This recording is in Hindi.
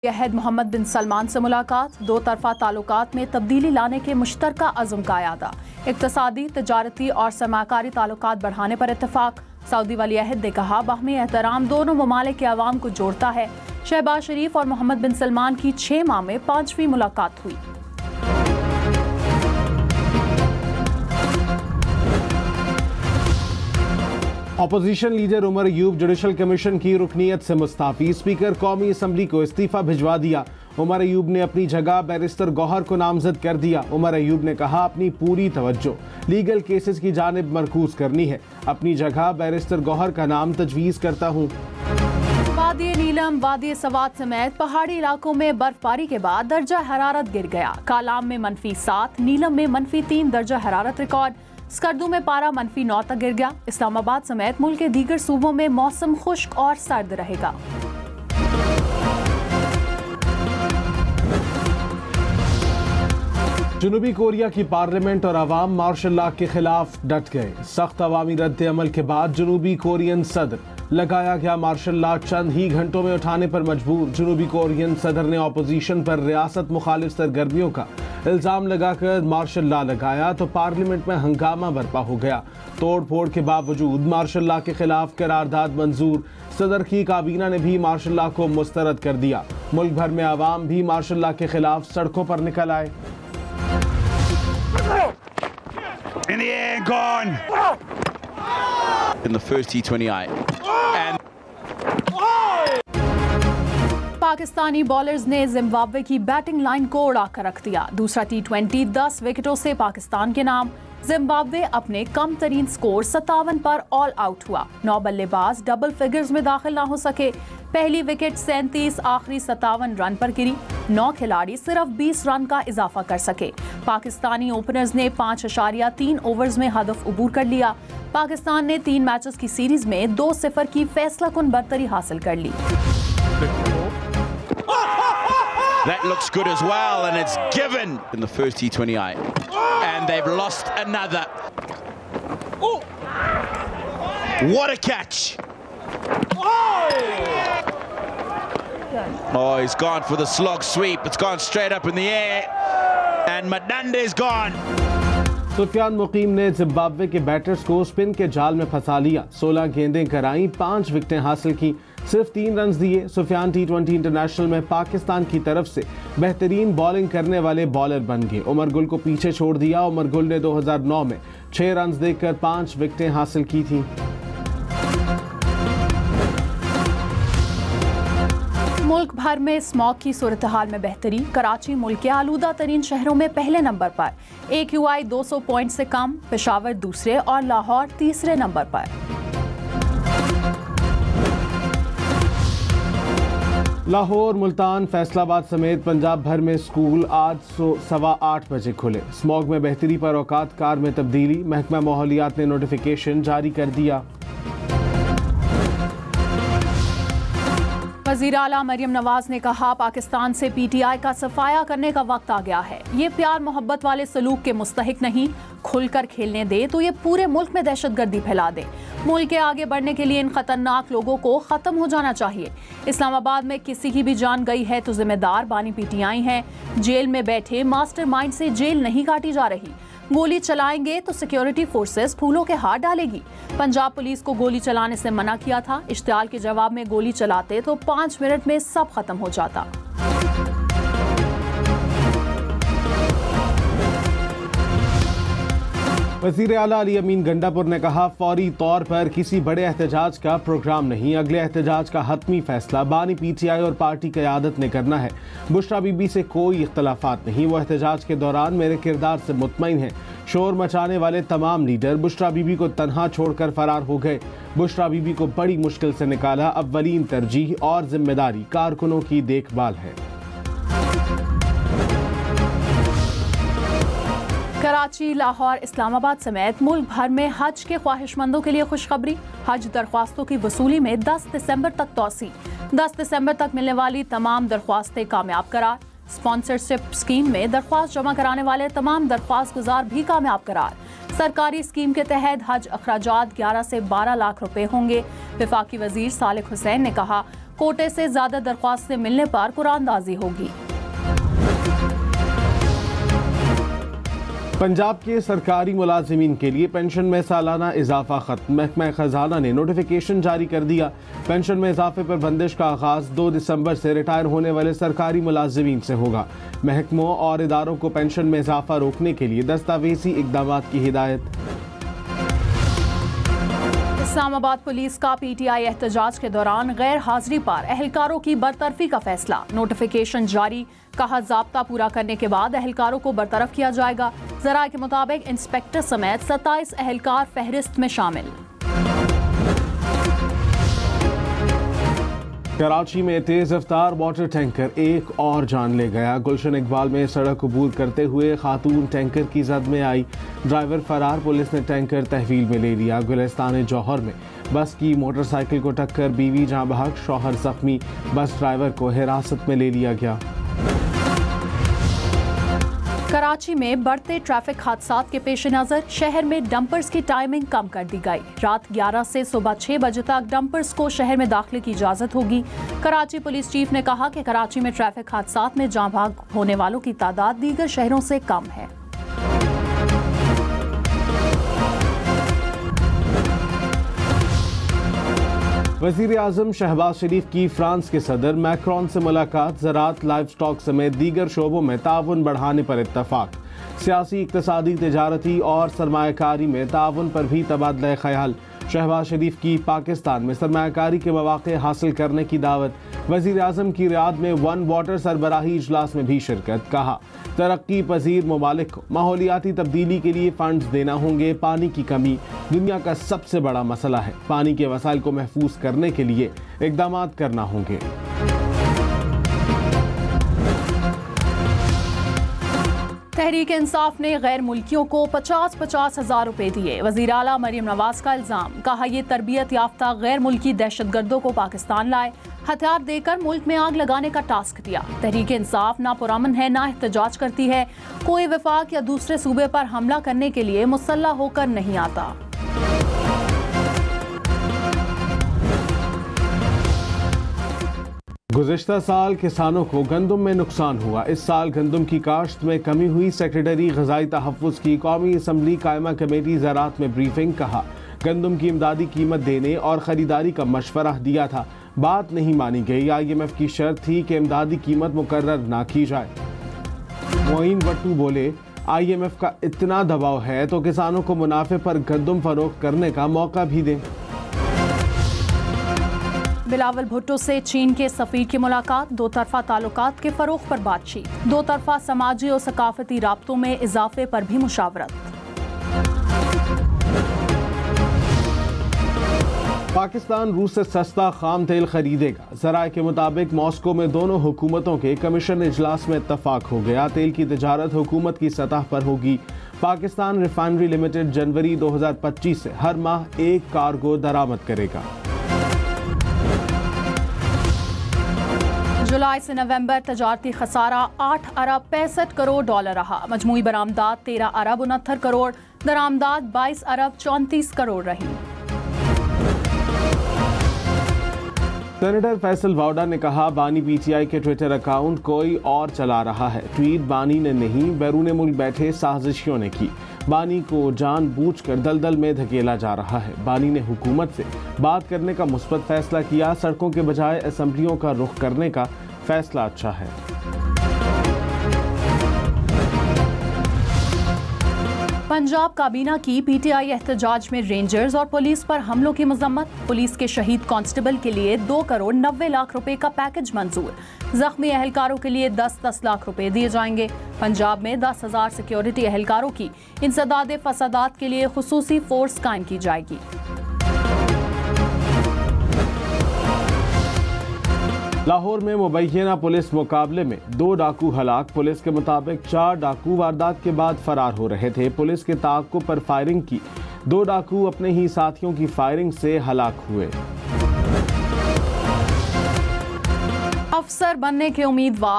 अहद मोहम्मद बिन सलमान से मुलाकात, दो तरफा ताल्लुकात में तब्दीली लाने के मुश्तरका अज़्म का यादा, इक़्तिसादी, तिजारती और सरमाकारी ताल्लुकात बढ़ाने पर इत्तफाक। सऊदी वली अहद ने कहा, बाहमी एहतराम दोनों ममालिक के अवाम को जोड़ता है। शहबाज शरीफ और मोहम्मद बिन सलमान की 6 माह में 5वीं मुलाकात हुई। Opposition leader Umar Ayub judicial commission की रुकनीत से मुस्ताफी, स्पीकर कौमी असम्बली को इस्तीफा भिजवा दिया। उमर अयूब ने अपनी जगह बैरिस्टर गौहर को नामजद कर दिया। उमर अयूब ने कहा, अपनी पूरी तवज्जो लीगल केसेस की जानिब मरकूज करनी है। अपनी जगह बैरिस्टर गौहर का नाम तजवीज़ करता हूँ। वादी नीलम, वादी सवात समेत पहाड़ी इलाकों में बर्फबारी के बाद दर्जा हरारत गिर गया। कालाम में -7, नीलम में -3 दर्जा हरारत रिकॉर्ड। स्कर्दू में पारा -9 तक गिर गया। इस्लामाबाद समेत मुल्क के दीगर सूबों में मौसम खुश्क और सर्द रहेगा। जनूबी कोरिया की पार्लियामेंट और अवाम मार्शल लॉ के खिलाफ डट गए। सख्त अवामी रद्द अमल के बाद जनूबी कोरियन सदर लगाया गया मार्शल लॉ चंद ही घंटों में उठाने पर मजबूर। जनूबी कोरियन सदर ने अपोजिशन पर रियासत मुखालिफ सरगर्मियों का इल्जाम लगाकर मार्शल लॉ लगाया तो पार्लियामेंट में हंगामा बर्पा हो गया। तोड़ फोड़ के बावजूद मार्शल लॉ के खिलाफ करारदाद मंजूर। सदर की काबीना ने भी मार्शल लॉ को मुस्तरद कर दिया। मुल्क भर में आवाम भी मार्शल लॉ के खिलाफ सड़कों पर निकल आए। In the air, gone. In the first T20I. And Pakistani bowlers ने जिम्बाब्वे की बैटिंग लाइन को उड़ा कर रख दिया। दूसरा T20 10 विकेटों से पाकिस्तान के नाम। जिम्बाब्वे अपने कम तरीन स्कोर 57 पर ऑल आउट हुआ। 9 बल्लेबाज डबल फिगर्स में दाखिल ना हो सके। पहली विकेट 37, आखिरी 57 रन पर गिरी। 9 खिलाड़ी सिर्फ 20 रन का इजाफा कर सके। पाकिस्तानी ओपनर्स ने 5.3 ओवर्स में हदफ अबूर कर लिया। पाकिस्तान ने 3 मैचेस की सीरीज में 2-0 की फैसलाकुन बरतरी हासिल कर ली। that looks good as well, and it's given in the first T20I. And they've lost another. Oh! What a catch! Oh, he's gone for the slog sweep. It's gone straight up in the air. And Madande is gone. Sufiyan मुकीम ने जिम्बाब्वे के बैटर्स को स्पिन के जाल में फंसा लिया। 16 गेंदें कराई, 5 विकेटें हासिल की, सिर्फ 3 रन दिए। सुफियान T20 इंटरनेशनल में पाकिस्तान की तरफ से बेहतरीन बॉलिंग करने वाले बॉलर बन गए। उमर गुल को पीछे छोड़ दिया। उमर गुल ने 2009 में 6 रन देकर 5 विकेटें हासिल की थी। मुल्क भर में स्मॉग की सूरत हाल में बेहतरी। कराची मुल्क के आलूदा तरीन शहरों में पहले नंबर पर, AQI 200 पॉइंट से कम। पेशावर दूसरे और लाहौर तीसरे नंबर पर। लाहौर, मुल्तान, फैसलाबाद समेत पंजाब भर में स्कूल आज 8:15 बजे खुले। स्मॉग में बेहतरी पर औकात कार में तब्दीली। महकमा माहौलियात ने नोटिफिकेशन जारी कर दिया। वज़ीर आला मरियम नवाज ने कहा, पाकिस्तान से PTI का सफाया करने का वक्त आ गया है। ये प्यार मोहब्बत वाले सलूक के मुस्तहिक नहीं। खुलकर खेलने दे तो ये पूरे मुल्क में दहशतगर्दी फैला दे। मुल्क के आगे बढ़ने के लिए इन खतरनाक लोगों को खत्म हो जाना चाहिए। इस्लामाबाद में किसी की भी जान गई है तो जिम्मेदार बानी PTI हैं। जेल में बैठे मास्टरमाइंड से जेल नहीं काटी जा रही। गोली चलाएंगे तो सिक्योरिटी फोर्सेस फूलों के हाथ डालेगी। पंजाब पुलिस को गोली चलाने से मना किया था। इश्तियाल के जवाब में गोली चलाते तो 5 मिनट में सब खत्म हो जाता। वज़ीर आला अली अमीन गंडापुर ने कहा, फौरी तौर पर किसी बड़े एहतजाज का प्रोग्राम नहीं। अगले एहतजाज का हतमी फैसला बानी PTI और पार्टी क़यादत ने करना है। बुशरा बीबी से कोई इख्तलाफात नहीं। वो एहतजाज के दौरान मेरे किरदार से मुतमईन है। शोर मचाने वाले तमाम लीडर बुशरा बीबी को तन्हा छोड़कर फरार हो गए। बुशरा बीबी को बड़ी मुश्किल से निकाला। अव्वलीन तरजीह और जिम्मेदारी कारकुनों की देखभाल है। कराची, लाहौर, इस्लामाबाद समेत मुल्क भर में हज के ख्वाहिशमंदों के लिए खुशखबरी। हज दरख्वास्तों की वसूली में 10 दिसंबर तक तौसी। 10 दिसंबर तक मिलने वाली तमाम दरख्वास्तें कामयाब करार। स्पॉन्सरशिप स्कीम में दरख्वास्त जमा कराने वाले तमाम दरख्वास्त गुजार भी कामयाब करार। सरकारी स्कीम के तहत हज अखराजात 11 से 12 लाख रुपए होंगे। वफाकी वजीर सालिक हुसैन ने कहा, कोटे से ज्यादा दरख्वास्तें मिलने पर कुरानदाजी होगी। पंजाब के सरकारी मुलाजिमीन के लिए पेंशन में सालाना इजाफा खत्म। महकमा खजाना ने नोटिफिकेशन जारी कर दिया। पेंशन में इजाफे पर बंदिश का आगाज 2 दिसंबर से रिटायर होने वाले सरकारी मुलाजिमीन से होगा। महकमों और इदारों को पेंशन में इजाफा रोकने के लिए दस्तावेजी इकदाम की हिदायत। इस्लामाबाद पुलिस का पीटीआई एहतजाज के दौरान गैर हाजिरी पर एहलकारों की बरतरफी का फैसला। नोटिफिकेशन जारी, कहा ज़ाब्ता पूरा करने के बाद एहलकारों को बरतरफ किया जाएगा। ज़राए के मुताबिक इंस्पेक्टर समेत 27 एहलकार फहरिस्त में शामिल। कराची में तेज रफ्तार वाटर टैंकर एक और जान ले गया। गुलशन इकबाल में सड़क अबूर करते हुए खातून टैंकर की जद में आई। ड्राइवर फरार, पुलिस ने टैंकर तहवील में ले लिया। गुलिस्तान जौहर में बस की मोटरसाइकिल को टक्कर, बीवी जाँ बहक, शौहर जख्मी। बस ड्राइवर को हिरासत में ले लिया गया। कराची में बढ़ते ट्रैफिक हादसात के पेश नज़र शहर में डंपर्स की टाइमिंग कम कर दी गई। रात 11 से सुबह 6 बजे तक डंपर्स को शहर में दाखिले की इजाज़त होगी। कराची पुलिस चीफ ने कहा कि कराची में ट्रैफिक हादसात में जाँ भाग होने वालों की तादाद दीगर शहरों से कम है। वज़ीर आज़म शहबाज शरीफ की फ्रांस के सदर मैक्रोन से मुलाकात। ज़राअत, लाइव स्टॉक समेत दीगर शोबों में ताउन बढ़ाने पर इत्तफाक। सियासी, इक़्तिसादी, तिजारती और सरमायाकारी में ताउन पर भी तबादला ख्याल। शहबाज शरीफ की पाकिस्तान में सरमायाकारी के मौक़े हासिल करने की दावत। वज़ीर आज़म की रियाद में वन वाटर सरबराही इजलास में भी शिरकत। कहा, तरक्की पजीर ममालिक को माहौलियाती तब्दीली के लिए फंड्स देना होंगे। पानी की कमी दुनिया का सबसे बड़ा मसला है। पानी के वसाइल को महफूज करने के लिए इक़दाम करना होंगे। तहरीक इंसाफ ने गैर मुल्कियों को 50-50 हज़ार रुपए दिए। वज़ीर आला मरियम नवाज का इल्ज़ाम। कहा, ये तरबियत याफ्ता गैर मुल्की दहशतगर्दों को पाकिस्तान लाए, हथियार देकर मुल्क में आग लगाने का टास्क दिया। तहरीक इंसाफ ना पुरअमन है, ना एहतजाज करती है। कोई वफाक या दूसरे सूबे पर हमला करने के लिए मुसल्लह होकर नहीं आता। गुज़िश्ता साल किसानों को गंदम में नुकसान हुआ। इस साल गंदम की काश्त में कमी हुई। सेक्रेटरी ग़ज़ाई तहफ़्फ़ुज़ की कौमी असम्बली कायमा कमेटी ज़राअत में ब्रीफिंग। कहा, गंदम की इमदादी कीमत देने और ख़रीदारी का मशवरा दिया था, बात नहीं मानी गई। IMF की शर्त थी कि इमदादी कीमत मुकर्रर ना की जाए। मोइन भट्टू बोले, IMF का इतना दबाव है तो किसानों को मुनाफे पर गंदम फरोख्त करने का मौका भी दें। बिलावल भुट्टो से चीन के सफीर की मुलाकात। दो तरफा ताल्लुकात के फरोग पर बातचीत। दो तरफा समाजी और सकाफती राब्तों में इजाफे पर भी मुशावरत। पाकिस्तान रूस से सस्ता खाम तेल खरीदेगा। ज़राए के मुताबिक मॉस्को में दोनों हुकूमतों के कमीशन इजलास में इत्तफाक हो गया। तेल की तिजारत हुकूमत की सतह पर होगी। पाकिस्तान रिफाइनरी लिमिटेड जनवरी 2025 से हर माह एक कार्गो दरामद करेगा। जुलाई से नवंबर तजारती खसारा 8 अरब 65 करोड़ डॉलर रहा। मजमूई बरामदात 13 अरब 69 करोड़, दरामदात 22 अरब 34 करोड़ रही। सेनेटर फैसल वाउडा ने कहा, बानी PTI के ट्विटर अकाउंट कोई और चला रहा है। ट्वीट बानी ने नहीं, बैरून मुल्क बैठे साजिशियों ने की। बानी को जानबूझकर दलदल में धकेला जा रहा है। बानी ने हुकूमत से बात करने का मुस्बत फैसला किया। सड़कों के बजाय असेंबलियों का रुख करने का फैसला अच्छा है। पंजाब काबीना की PTI एहतजाज में रेंजर्स और पुलिस पर हमलों की मजम्मत। पुलिस के शहीद कांस्टेबल के लिए 2 करोड़ 90 लाख रुपए का पैकेज मंजूर। जख्मी एहलकारों के लिए 10-10 लाख रुपए दिए जाएंगे। पंजाब में 10,000 सिक्योरिटी एहलकारों की इंसदाद फसादात के लिए खुसूसी फोर्स कायम की जाएगी। लाहौर में मुबैना पुलिस मुकाबले में 2 डाकू हलाक। पुलिस के मुताबिक 4 डाकू वारदात के बाद फरार हो रहे थे। पुलिस के ताक़ुब पर फायरिंग की। 2 डाकू अपने ही साथियों की फायरिंग से हलाक हुए। अफसर बनने के उम्मीदवार